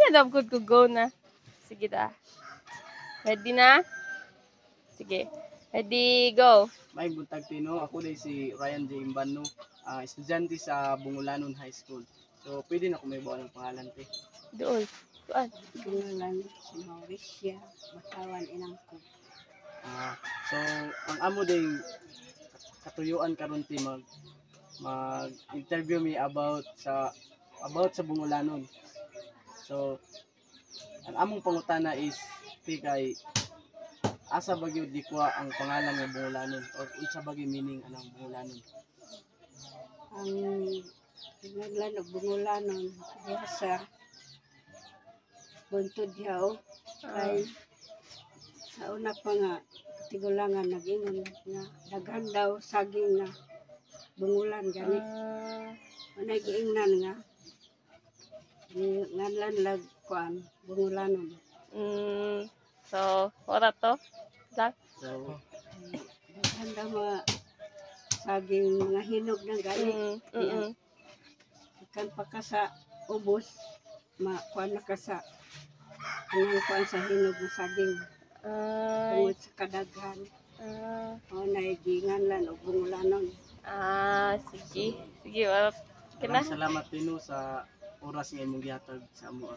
Dapat ko go na. Sige ta. Ready na? Sige. Ready, go. May buntag Tino, ako day si Ryan J. Imbano, estudyante sa Bungulanon High School. So, pwede na kung may bawa ng pangalan, te. Doon. Doon. Pingalan si Mauricia, Batawan Inangko. So, ang amo day katuyuan karon ti mag-interview me about sa Bungulanon. So, ang among pangutana is ti kay asa bagyo di kuha ang pangalan ng Bungulanon or unsa bagyo meaning anang Bungulanon. Ang pinaglan ng Bungulanon diya sa Buntod Yaw kay sa una pa nga katigulangan nag-ingon nga daghan daw saging nga bungulan gani. Unay giingnan nga nganlan lag kuan Bungulanon. So, ora to? Lang? So, Daghan daw mga saging mga hinog na gani. Ikan pa ka sa ubos kuan na ka sa anong kuan sa hinog na saging. Tungod sa kadaghan. Unay giingnan og Bungulanon. Sige. Sige, wala. maraming salamat Tino sa oras nga imong gihatag sa amo.